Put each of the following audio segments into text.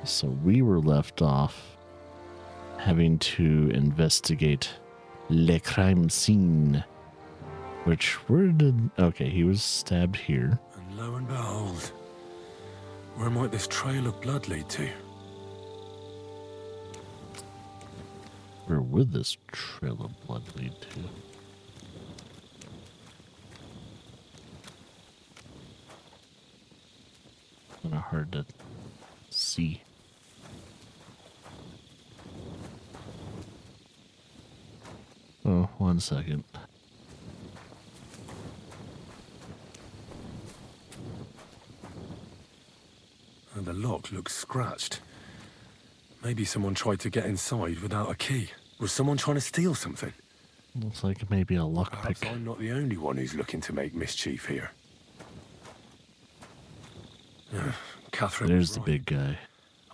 So we were left off having to investigate le crime scene. Which, where did... Okay, he was stabbed here. And lo and behold, where might this trail of blood lead to? Where would this trail of blood lead to? Kind of hard to see. Oh, 1 second. And the lock looks scratched. Maybe someone tried to get inside without a key. Was someone trying to steal something? Looks like maybe a Perhaps lockpick. I'm not the only one who's looking to make mischief here. Catherine There's was the right. big guy.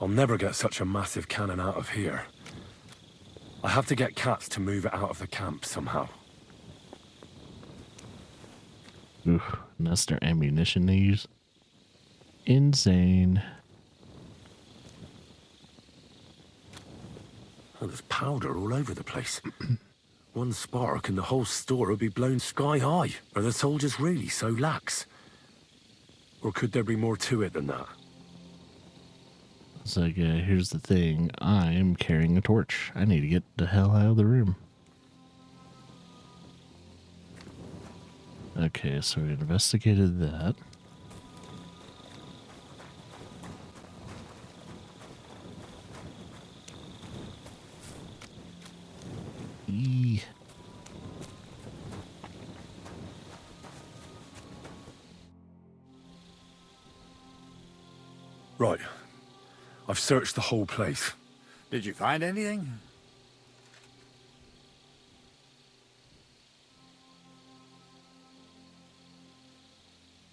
I'll never get such a massive cannon out of here. I have to get Cats to move it out of the camp somehow. Ooh, and that's their ammunition they use. Insane. Oh, there's powder all over the place. One spark and the whole store would be blown sky high. Are the soldiers really so lax? Or could there be more to it than that? It's like, here's the thing. I am carrying a torch. I need to get the hell out of the room. Okay, so we investigated that. Eee. Right. I've searched the whole place. Did you find anything?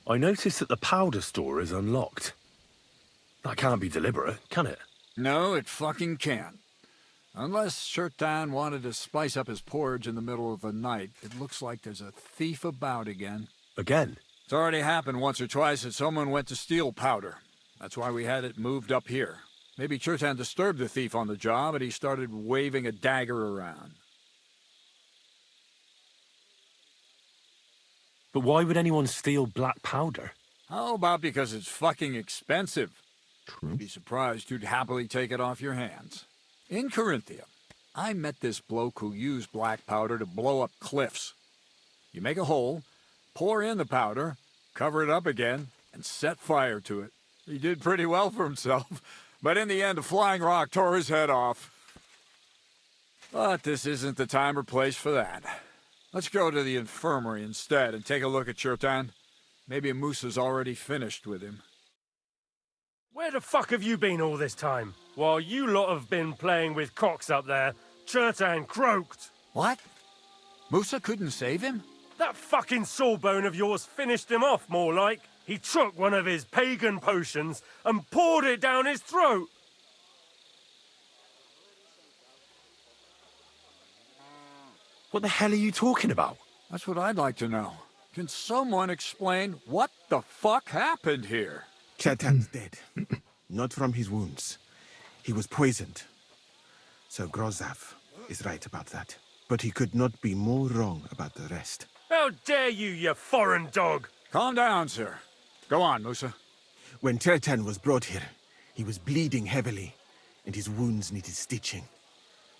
I noticed that the powder store is unlocked. That can't be deliberate, can it? No, it fucking can't. Unless Shirtan wanted to spice up his porridge in the middle of the night, it looks like there's a thief about again. Again? It's already happened once or twice that someone went to steal powder. That's why we had it moved up here. Maybe Shirtan disturbed the thief on the job and he started waving a dagger around. But why would anyone steal black powder? How about because it's fucking expensive? True. Be surprised you'd happily take it off your hands. In Corinthia, I met this bloke who used black powder to blow up cliffs. You make a hole, pour in the powder, cover it up again, and set fire to it. He did pretty well for himself, but in the end a flying rock tore his head off. But this isn't the time or place for that. Let's go to the infirmary instead and take a look at Shirtan. Maybe Musa's already finished with him. Where the fuck have you been all this time? While you lot have been playing with cocks up there, Chertan croaked. What? Musa couldn't save him? That fucking sawbone of yours finished him off, more like. He took one of his pagan potions and poured it down his throat. What the hell are you talking about? That's what I'd like to know. Can someone explain what the fuck happened here? Chetan's dead. Not from his wounds. He was poisoned. Sir Grozav is right about that. But he could not be more wrong about the rest. How dare you foreign dog! Calm down, sir. Go on, Musa. When Chetan was brought here, he was bleeding heavily, and his wounds needed stitching.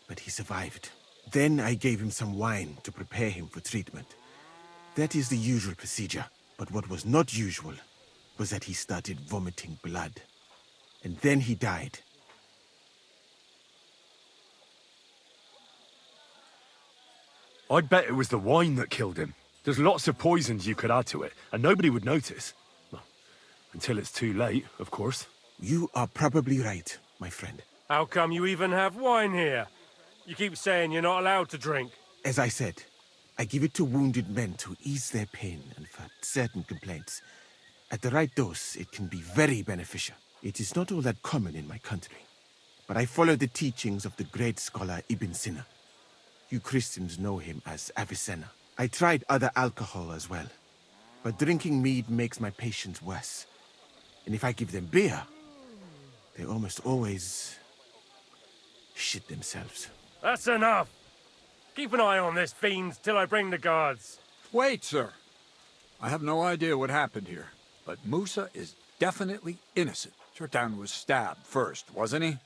But he survived. Then I gave him some wine to prepare him for treatment. That is the usual procedure. But what was not usual was that he started vomiting blood. And then he died. I'd bet it was the wine that killed him. There's lots of poisons you could add to it, and nobody would notice. Well, until it's too late, of course. You are probably right, my friend. How come you even have wine here? You keep saying you're not allowed to drink. As I said, I give it to wounded men to ease their pain and for certain complaints. At the right dose, it can be very beneficial. It is not all that common in my country. But I follow the teachings of the great scholar Ibn Sina. You Christians know him as Avicenna. I tried other alcohol as well. But drinking mead makes my patients worse. And if I give them beer, They almost always shit themselves. That's enough. Keep an eye on this fiend till I bring the guards. Wait, sir. I have no idea what happened here, but Musa is definitely innocent. Chertan was stabbed first, wasn't he?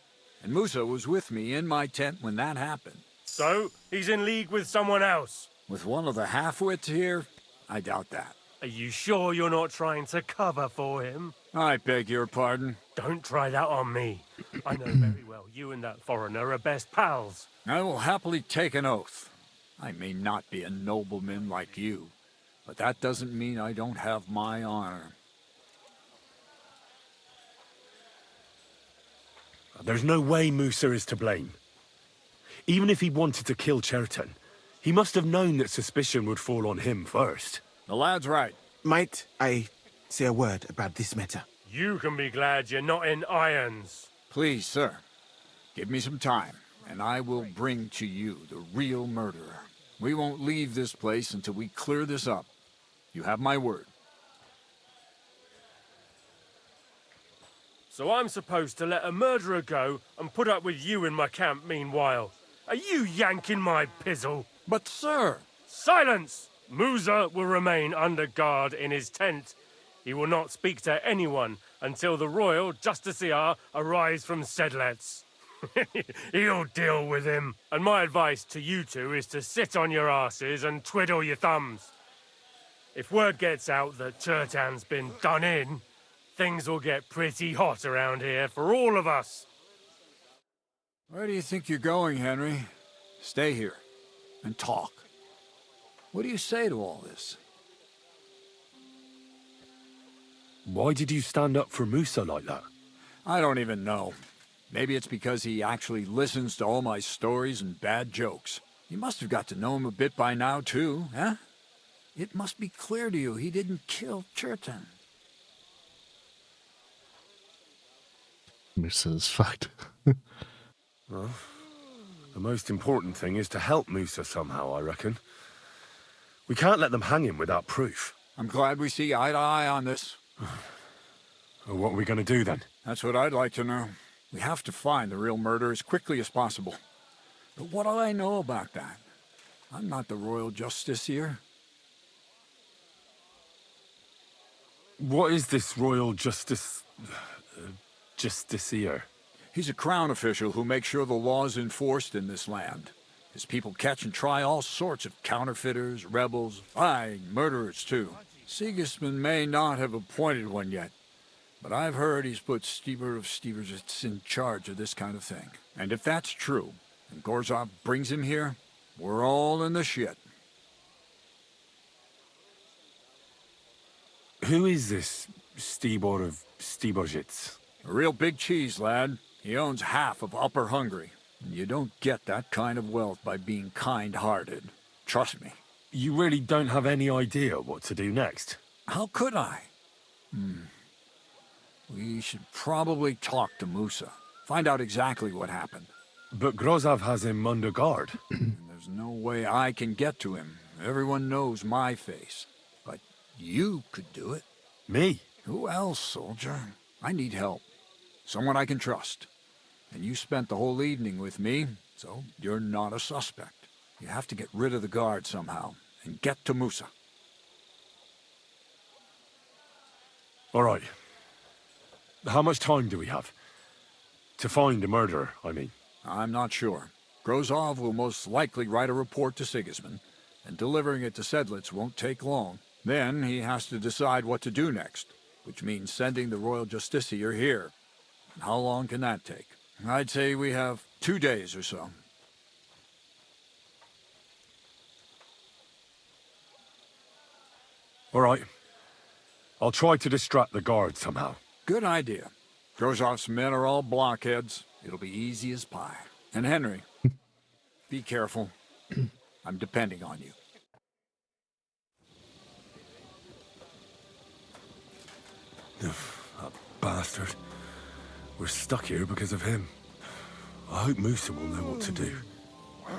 And Musa was with me in my tent when that happened. So, he's in league with someone else. With one of the half-wits here? I doubt that. Are you sure you're not trying to cover for him? I beg your pardon. Don't try that on me. I know very well you and that foreigner are best pals. I will happily take an oath. I may not be a nobleman like you, but that doesn't mean I don't have my honor. There's no way Musa is to blame. Even if he wanted to kill Chertan, he must have known that suspicion would fall on him first. The lad's right. Might I say a word about this matter? You can be glad you're not in irons. Please, sir, give me some time, and I will bring to you the real murderer. We won't leave this place until we clear this up. You have my word. So I'm supposed to let a murderer go and put up with you in my camp meanwhile. Are you yanking my pizzle? But, sir... Silence! Musa will remain under guard in his tent. He will not speak to anyone until the royal justiciar arrives from Sedlets. He'll deal with him. And my advice to you two is to sit on your asses and twiddle your thumbs. If word gets out that Chertan's been done in, things will get pretty hot around here for all of us. Where do you think you're going, Henry? Stay here and talk. What do you say to all this? Why did you stand up for Musa like that? I don't even know. Maybe it's because he actually listens to all my stories and bad jokes. You must have got to know him a bit by now, too, huh? It must be clear to you he didn't kill Chertan. Musa's fucked. Well, the most important thing is to help Musa somehow, I reckon. We can't let them hang him without proof. I'm glad we see eye to eye on this. Well, what are we going to do then? That's what I'd like to know. We have to find the real murderer as quickly as possible. But what do I know about that? I'm not the royal justiciar. What is this royal justiciar? He's a crown official who makes sure the law is enforced in this land. His people catch and try all sorts of counterfeiters, rebels, aye, murderers too. Sigismund may not have appointed one yet, but I've heard he's put Stieber of Stiebersitz in charge of this kind of thing. And if that's true, and Gorzov brings him here, we're all in the shit. Who is this Stibor of Stiebersitz? A real big cheese, lad. He owns half of Upper Hungary. And you don't get that kind of wealth by being kind-hearted. Trust me. You really don't have any idea what to do next? How could I? We should probably talk to Musa. Find out exactly what happened. But Grozov has him under guard. And there's no way I can get to him. Everyone knows my face. But you could do it. Me? Who else, soldier? I need help. Someone I can trust. And you spent the whole evening with me, so you're not a suspect. You have to get rid of the guard somehow, and get to Musa. All right. How much time do we have? To find the murderer, I mean. I'm not sure. Grozov will most likely write a report to Sigismund, and delivering it to Sedlitz won't take long. Then he has to decide what to do next, which means sending the royal justiciar here. And how long can that take? I'd say we have 2 days or so. All right. I'll try to distract the guard somehow. Good idea. Grozov's men are all blockheads. It'll be easy as pie. And Henry, be careful. I'm depending on you. That bastard. We're stuck here because of him. I hope Musa will know what to do. I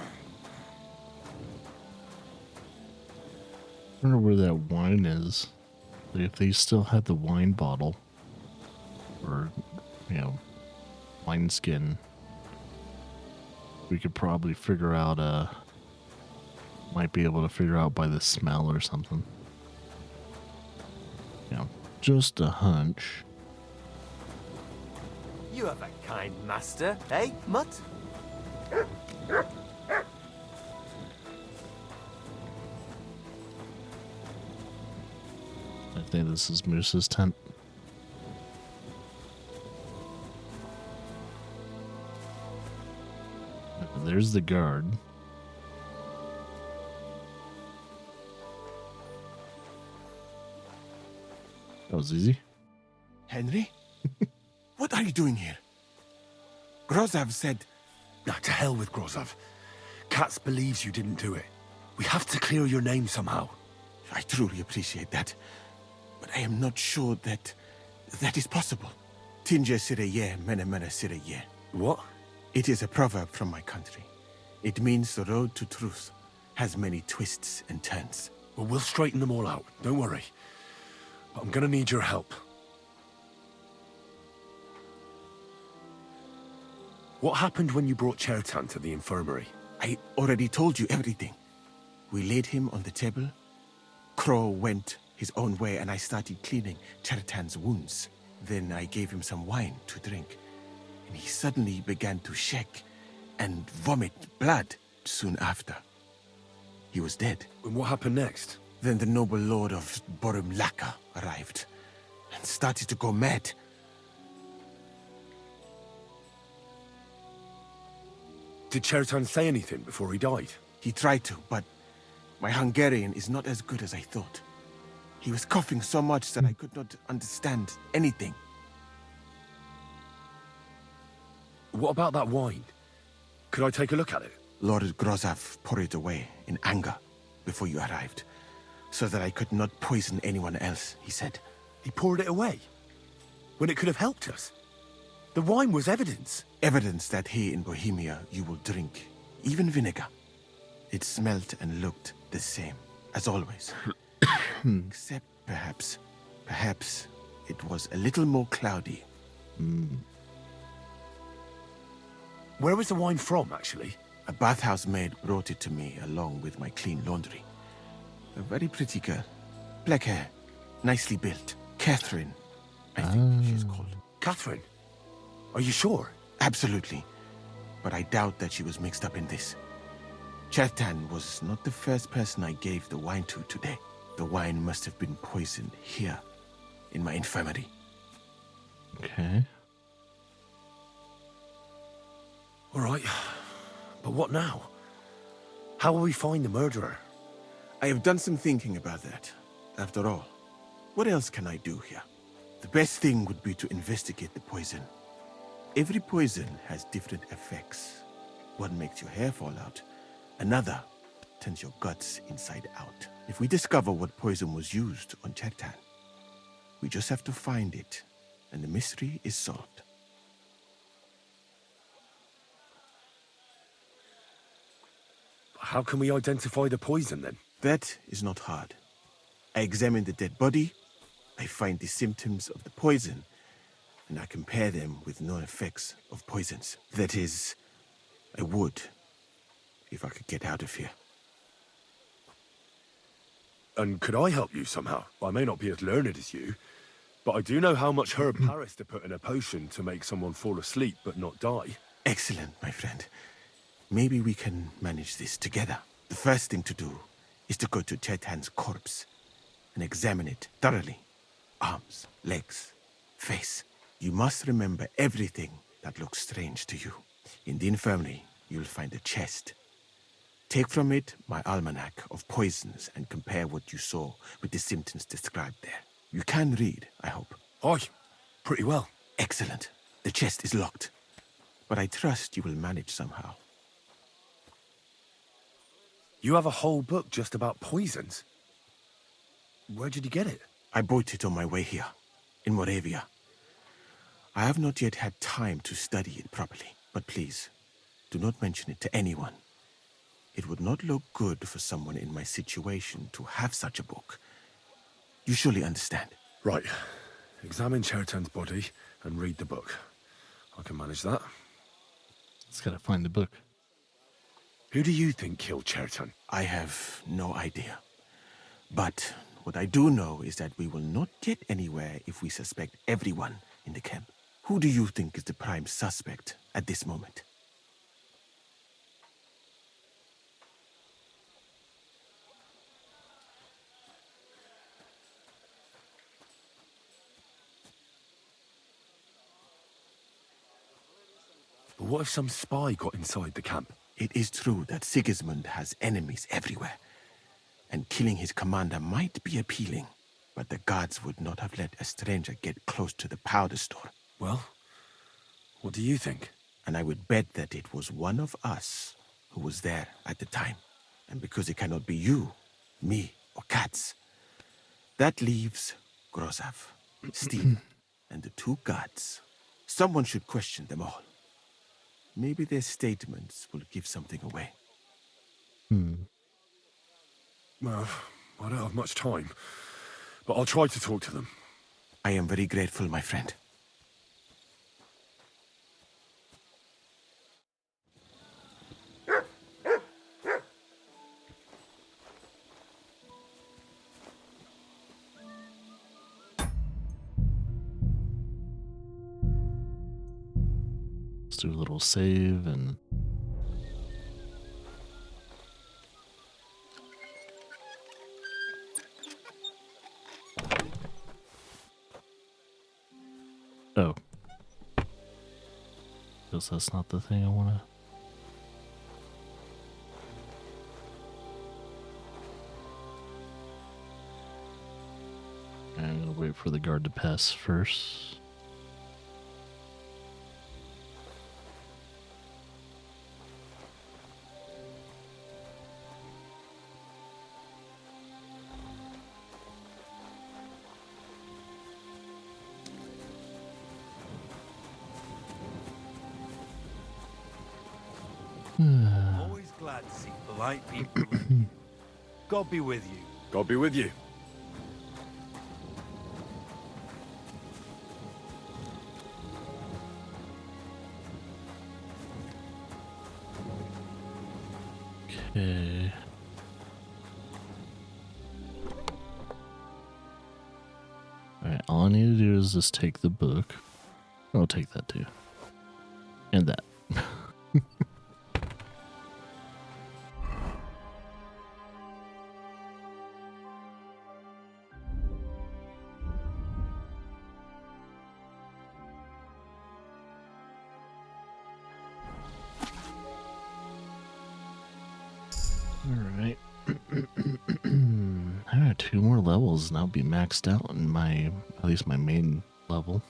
wonder where that wine is. Like if they still had the wine bottle. Or, you know, wineskin. We could probably figure out, might be able to figure out by the smell or something. You know, just a hunch. You have a kind master, eh, Mutt? I think this is Moose's tent. There's the guard. That was easy. Henry? What are you doing here? Grozav said... Nah, to hell with Grozov. Katz believes you didn't do it. We have to clear your name somehow. I truly appreciate that. But I am not sure that is possible. Tinja sireye, mene mene sireye. What? It is a proverb from my country. It means the road to truth has many twists and turns. Well, we'll straighten them all out. Don't worry. But I'm gonna need your help. What happened when you brought Chertan to the infirmary? I already told you everything. We laid him on the table. Crow went his own way and I started cleaning Chertan's wounds. Then I gave him some wine to drink. And he suddenly began to shake and vomit blood soon after. He was dead. And what happened next? Then the noble lord of Borumlaka arrived and started to go mad. Did Chertan say anything before he died? He tried to, but my Hungarian is not as good as I thought. He was coughing so much that I could not understand anything. What about that wine? Could I take a look at it? Lord Grozav poured it away in anger before you arrived, so that I could not poison anyone else, he said. He poured it away? When it could have helped us? The wine was evidence. Evidence that here in Bohemia you will drink, even vinegar. It smelt and looked the same, as always. Except perhaps it was a little more cloudy. Where was the wine from, actually? A bathhouse maid brought it to me along with my clean laundry. A very pretty girl. Black hair, nicely built. Catherine, I think she's called. Catherine? Are you sure? Absolutely. But I doubt that she was mixed up in this. Chertan was not the first person I gave the wine to today. The wine must have been poisoned here, in my infirmary. Okay. All right. But what now? How will we find the murderer? I have done some thinking about that. After all, what else can I do here? The best thing would be to investigate the poison. Every poison has different effects. One makes your hair fall out. Another turns your guts inside out. If we discover what poison was used on Chertan, we just have to find it, and the mystery is solved. How can we identify the poison, then? That is not hard. I examine the dead body, I find the symptoms of the poison, and I compare them with known effects of poisons. That is, I would, if I could get out of here. And could I help you somehow? I may not be as learned as you, but I do know how much herb Paris to put in a potion to make someone fall asleep but not die. Excellent, my friend. Maybe we can manage this together. The first thing to do is to go to Chertan's corpse and examine it thoroughly. Arms, legs, face. You must remember everything that looks strange to you. In the infirmary, you'll find a chest. Take from it my almanac of poisons and compare what you saw with the symptoms described there. You can read, I hope. Aye, pretty well. Excellent. The chest is locked, but I trust you will manage somehow. You have a whole book just about poisons. Where did you get it? I bought it on my way here, in Moravia. I have not yet had time to study it properly, but please, do not mention it to anyone. It would not look good for someone in my situation to have such a book. You surely understand. Right. Examine Chertan's body and read the book. I can manage that. Just gotta find the book. Who do you think killed Cherton? I have no idea. But what I do know is that we will not get anywhere if we suspect everyone in the camp. Who do you think is the prime suspect at this moment? But what if some spy got inside the camp? It is true that Sigismund has enemies everywhere, and killing his commander might be appealing, but the guards would not have let a stranger get close to the powder store. Well, what do you think? And I would bet that it was one of us who was there at the time. And because it cannot be you, me, or Katz, that leaves Grozav, Steve, and the two guards. Someone should question them all. Maybe their statements will give something away. Well, I don't have much time, but I'll try to talk to them. I am very grateful, my friend. Let's do a little save and oh. Guess that's not the thing I wanna. I'm gonna wait for the guard to pass first. Always glad to see polite people. God be with you. God be with you. Okay. Alright, all I need to do is just take the book. I'll take that too. And that. Alright. I got 2 more levels and I'll be maxed out in my, at least my main level.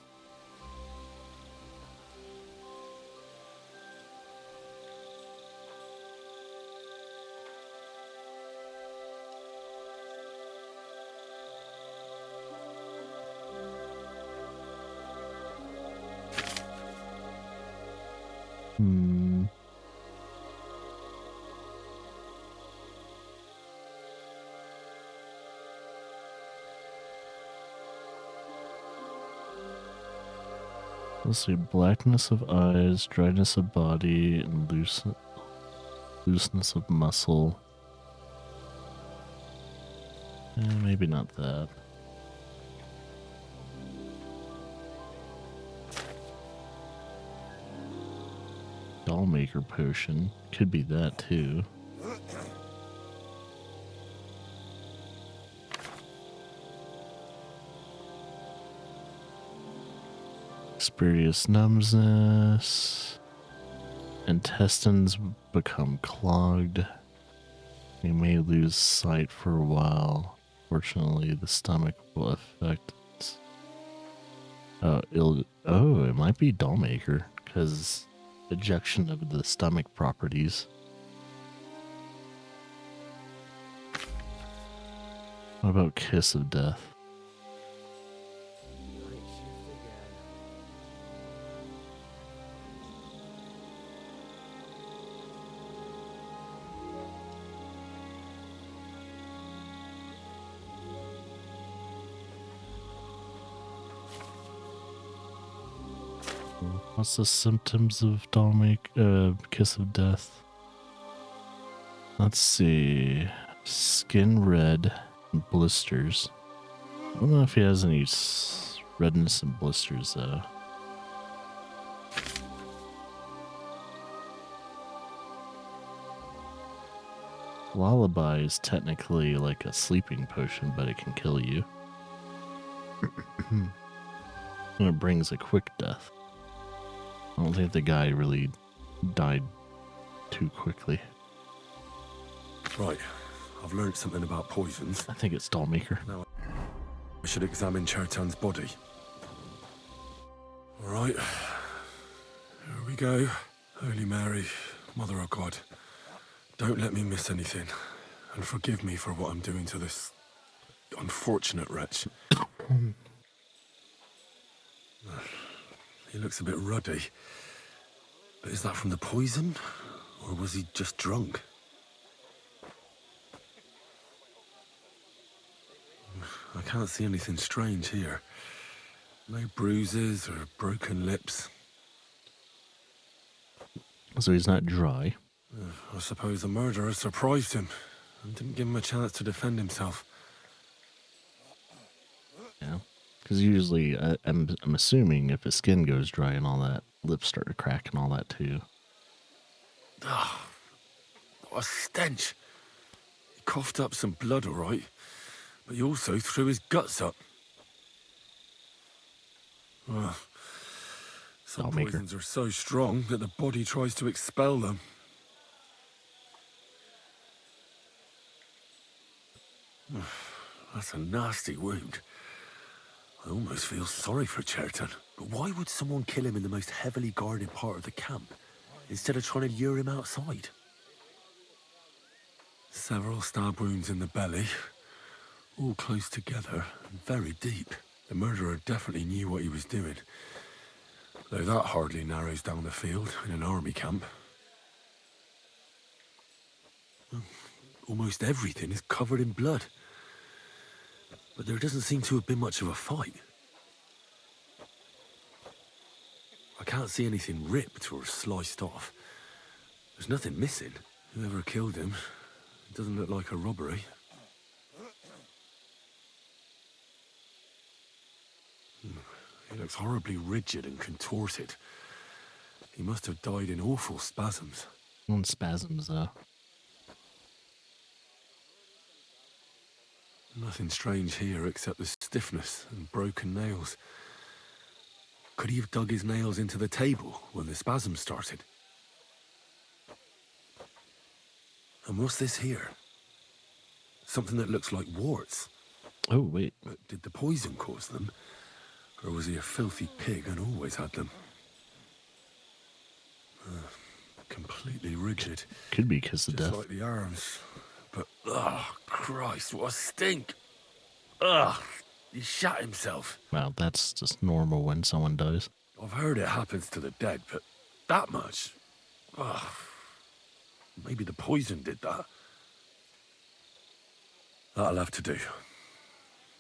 Let's see, blackness of eyes, dryness of body, and looseness of muscle. Maybe not that. Dollmaker potion. Could be that too. Experience numbness. Intestines become clogged. You may lose sight for a while. Fortunately, the stomach will affect it. It might be Dollmaker, because ejection of the stomach properties. What about Kiss of Death? What's the symptoms of Kiss of Death? Let's see. Skin red and blisters. I don't know if he has any redness and blisters though. Lullaby is technically like a sleeping potion, but it can kill you. And it brings a quick death. I don't think the guy really died too quickly. Right, I've learned something about poisons. I think it's Dollmaker. Now I should examine Chertan's body. All right, here we go. Holy Mary, Mother of God, don't let me miss anything, and forgive me for what I'm doing to this unfortunate wretch. He looks a bit ruddy, but is that from the poison, or was he just drunk? I can't see anything strange here. No bruises or broken lips. So he's not dry. I suppose the murderer surprised him and didn't give him a chance to defend himself. Yeah. Because usually, I'm assuming if his skin goes dry and all that, lips start to crack and all that too. Ah, what a stench. He coughed up some blood, all right, but he also threw his guts up. Some Dollmaker. poisons are so strong that the body tries to expel them. That's a nasty wound. I almost feel sorry for Chertan. But why would someone kill him in the most heavily guarded part of the camp, instead of trying to lure him outside? Several stab wounds in the belly, all close together and very deep. The murderer definitely knew what he was doing, though that hardly narrows down the field in an army camp. Almost everything is covered in blood, but there doesn't seem to have been much of a fight. I can't see anything ripped or sliced off. There's nothing missing. Whoever killed him, it doesn't look like a robbery. He looks horribly rigid and contorted. He must have died in awful spasms. On spasms, though. Nothing strange here except the stiffness and broken nails. Could he have dug his nails into the table when the spasms started? And what's this here? Something that looks like warts. Oh, wait. But did the poison cause them? Or was he a filthy pig and always had them? Completely rigid. Could be Kiss of Just Death. like the arms. But, Christ, what a stink! Ugh, he shot himself. Well, that's just normal when someone dies. I've heard it happens to the dead, but that much? Ugh. Maybe the poison did that. That'll have to do.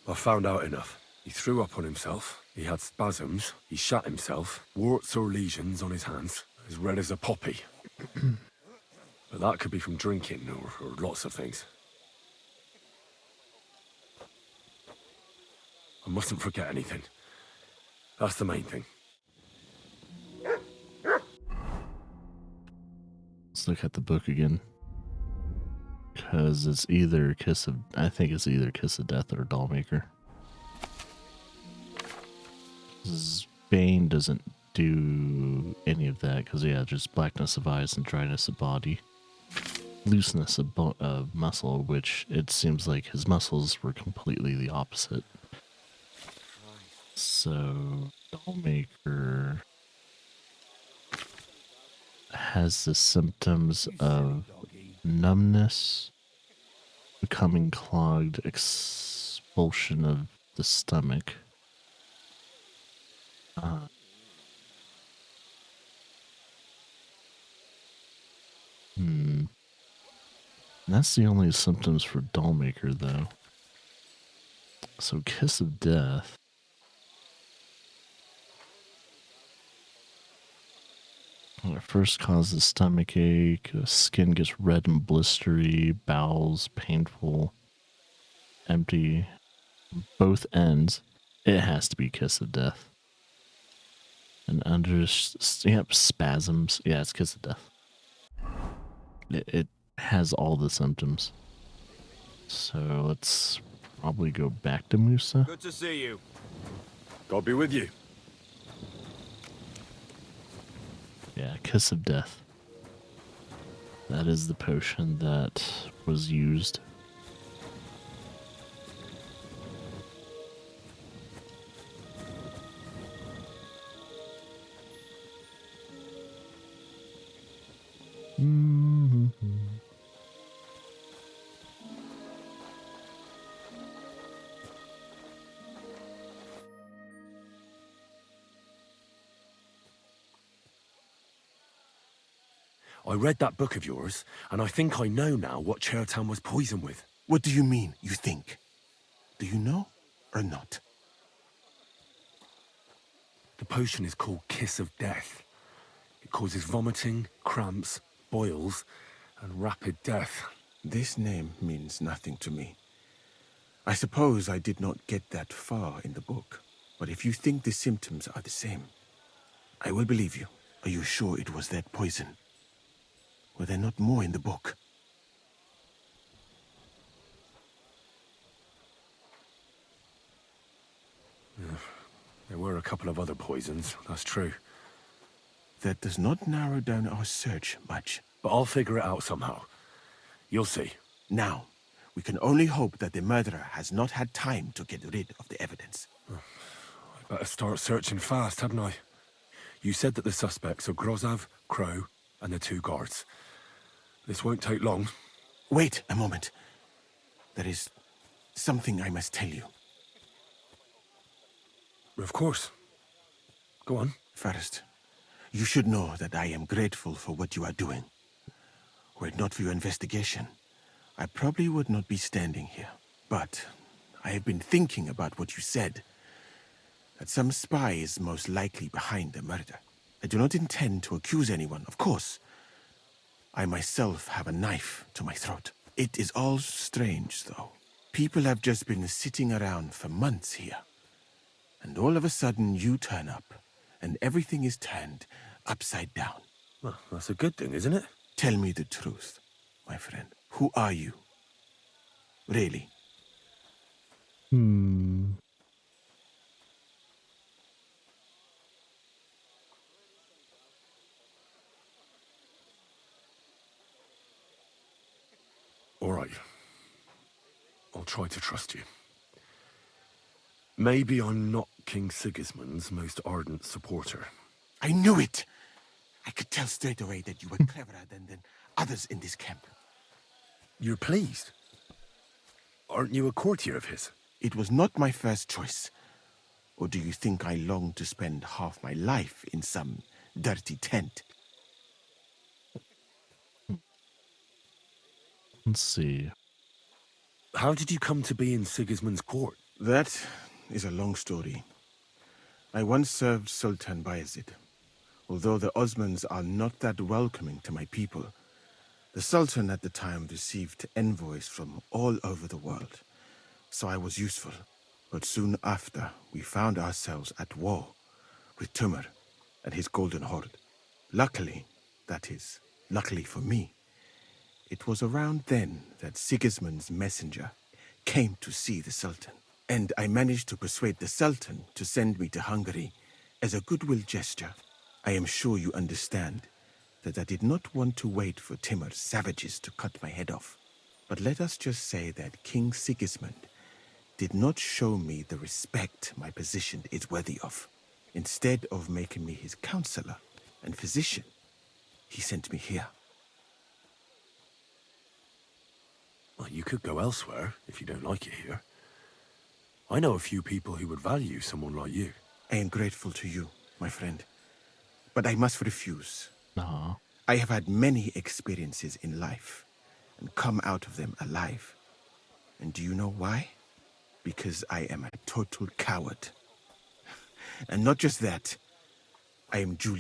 I've found out enough. He threw up on himself, he had spasms, he shot himself, warts or lesions on his hands, as red as a poppy. But that could be from drinking or lots of things. I mustn't forget anything. That's the main thing. Let's look at the book again. Because it's either I think it's either Kiss of Death or Dollmaker. Bane doesn't do any of that because, yeah, just blackness of eyes and dryness of body. Looseness of muscle, which it seems like his muscles were completely the opposite. So, Dollmaker has the symptoms of numbness, becoming clogged, expulsion of the stomach. That's the only symptoms for Dollmaker, though. So, Kiss of Death. It first causes stomach ache, skin gets red and blistery, bowels painful, empty, both ends. It has to be Kiss of Death. And yep, spasms. Yeah, it's Kiss of Death. It has all the symptoms. So let's probably go back to Musa. Good to see you. God be with you. Yeah, Kiss of Death. That is the potion that was used. I read that book of yours, and I think I know now what Chertan was poisoned with. What do you mean, you think? Do you know or not? The potion is called Kiss of Death. It causes vomiting, cramps, boils, and rapid death. This name means nothing to me. I suppose I did not get that far in the book. But if you think the symptoms are the same, I will believe you. Are you sure it was that poison? Were there not more in the book? There were a couple of other poisons, that's true. That does not narrow down our search much. But I'll figure it out somehow. You'll see. Now, we can only hope that the murderer has not had time to get rid of the evidence. I better start searching fast, hadn't I? You said that the suspects are Grozav, Crow, and the 2 guards. This won't take long. Wait a moment. There is something I must tell you. Of course. Go on. First, you should know that I am grateful for what you are doing. Were it not for your investigation, I probably would not be standing here. But I have been thinking about what you said, that some spy is most likely behind the murder. I do not intend to accuse anyone, of course. I myself have a knife to my throat. It is all strange, though. People have just been sitting around for months here. And all of a sudden you turn up, and everything is turned upside down. Well, that's a good thing, isn't it? Tell me the truth, my friend. Who are you? Really? All right. I'll try to trust you. Maybe I'm not King Sigismund's most ardent supporter. I knew it! I could tell straight away that you were cleverer than others in this camp. You're pleased? Aren't you a courtier of his? It was not my first choice. Or do you think I long to spend half my life in some dirty tent? Let's see. How did you come to be in Sigismund's court? That is a long story. I once served Sultan Bayezid. Although the Osmans are not that welcoming to my people, the Sultan at the time received envoys from all over the world, so I was useful. But soon after, we found ourselves at war with Tumor and his Golden Horde. Luckily, that is, luckily for me, it was around then that Sigismund's messenger came to see the Sultan. And I managed to persuade the Sultan to send me to Hungary as a goodwill gesture. I am sure you understand that I did not want to wait for Timur's savages to cut my head off. But let us just say that King Sigismund did not show me the respect my position is worthy of. Instead of making me his counselor and physician, he sent me here. Well, you could go elsewhere if you don't like it here. I know a few people who would value someone like you. I am grateful to you, my friend. But I must refuse. Aw. I have had many experiences in life and come out of them alive. And do you know why? Because I am a total coward. And not just that, I am duly